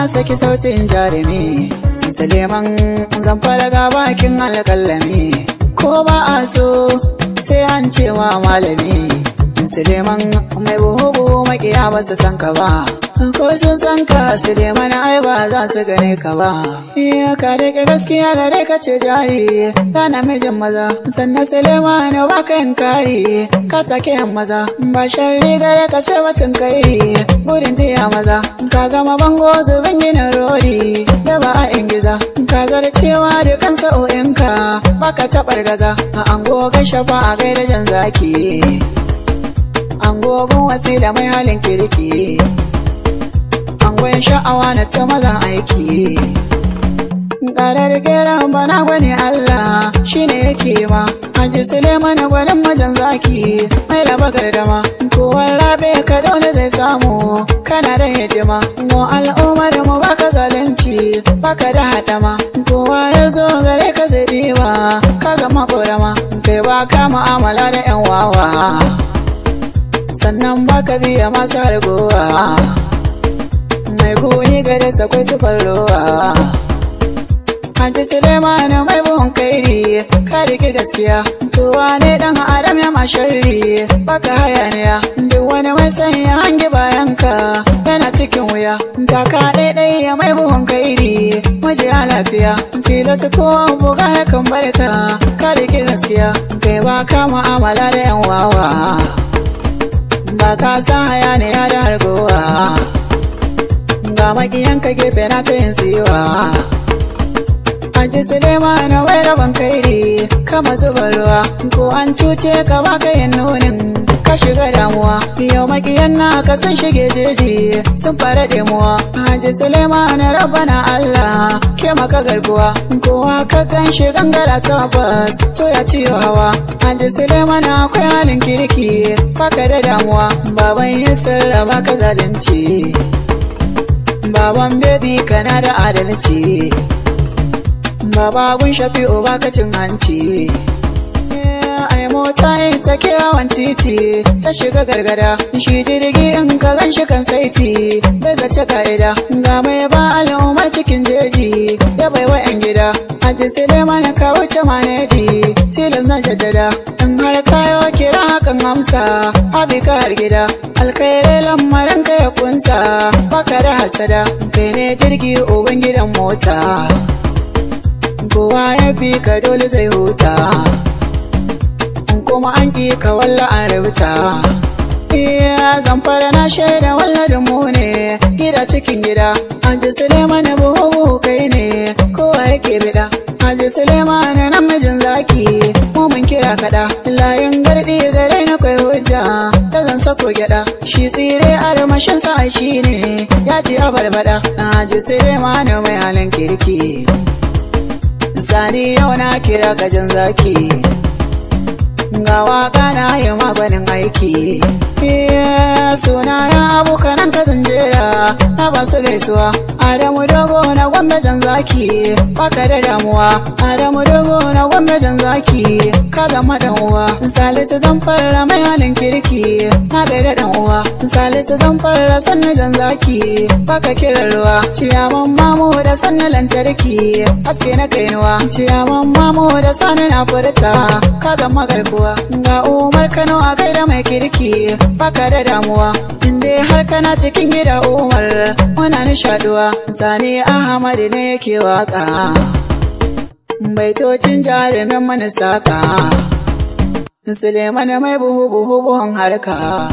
ya saki sautin jarumi. Suleiman Zamfara ga bakin alƙalami, ko ba a so sai an ce wa malami. Suleiman mai buhu makiya ba su san ka ba, ko sun san ka Suleiman ai ba za su gane ka ba. Ka rike gaskiya gare ka ce jari, ka namijin maza sannan Suleiman ba ka yin kari, ka take yan maza ba sharri gare ka sai batun kai. Gudun tiya maza ka gama bango zubin ginin rodi, da ba a ingiza ka zarcewa da kan sa'o'inka, baka taɓar gaza a ango gashafa a gaida jan zaki. Angogon wasila mai halin kirki, angon sha'awa na ta mazan aiki. Ƙarar gera bana gwani Allah shine yake ma, Haji Suleiman gwanin majan zaki mai raba gardama. Kowar rabe ka dole zai samu kana da hidima, mu al'ummar mu baka zalunci baka da hadama. Kowa ya zo gare ka zai diba ka gama korama, kai baka mu'amala da yan wawa, sannan baka biya masu hargowa. Mai kuni gare sakwai su farrowa. Haji Suleiman mai buhun kairi, ka rike gaskiya to wane dan adam ya masharri, baka hayaniya. Duk wani mai sanya hangi bayanka yana cikin wuya, taka ɗaiɗai ya mai buhun kairi maji a lafiya. Tilasu ko buga ya kan barka, ka rike gaskiya kai baka mu'amala da yan wawa, ba ka san hayaniya da hargowa. Ga makiyanka gefe na ta yin tsiwa. Haji Suleiman mai rabon kairi kama zuba ruwa, ko an cuce ka baka yin nunin ka shiga damuwa. Yau makiyan na ka sun shige jeji sun fara demuwa. Haji Suleiman rabbana Allah ke maka garkuwa, kowa ka kan shi gangara tabbas to ya ciyo hawa. Haji Suleiman akwai halin kirki baka da damuwa, baban Yusuf baka zalunci, baban bebi kana da adalci, baba gun Shafi'u baka cin hanci. Ai mota ta kewan titi ta shiga gargada, shi jirgi in ka gan shi kan saiti bai zace ka'ida. Ga mai ba al'ummar cikin jeji ya bai wa 'yan gida. Haji Suleiman ka wuce maneji tilas na jaddada, in har kayo kira hakan amsa abi ka har gida. Alkhairai lamarin ka ya kunsa baka da hasada, kai ne jirgi uban gidan mota, kowa ya fi ka dole zai huta, kuma an ƙi ka walla an rubuta. Zamfara na shaida walladin mu ne gida cikin gida. Haji Suleiman buhu kai ne kowa yake bida. Haji Suleiman namijin zaki mu mun kira kaɗa, layin gardi gare na kai hujja da zan sako gyaɗa. Shi tsire armashin sa shi ne ya ci a barbada. Haji Suleiman mai halin kirki, sani yau na kira kajin zaki, ga waka na yi maganin aiki. Suna ya abokanan ka jera na ba su gaisuwa. Adamu dogo na gwamna jan zaki baka da damuwa, Adamu dogo na gwamna jan zaki ka zama dan uwa. Salisu Zamfara mai halin kirki na gaida dan uwa, Salisu Zamfara sannan jan zaki baka kiran ruwa. Ciyaman mamu da sannan lantarki haske na kainuwa, ciyaman mamu da sannan na furta ka zama garkuwa. Ga Umar Kano a gaida mai kirki baka da damuwa, inda har kana cikin gida Umar muna nishaduwa. Sani Ahmad ne yake waka, baitocin jarumin mana saka. Suleiman mai buhu buhun harka.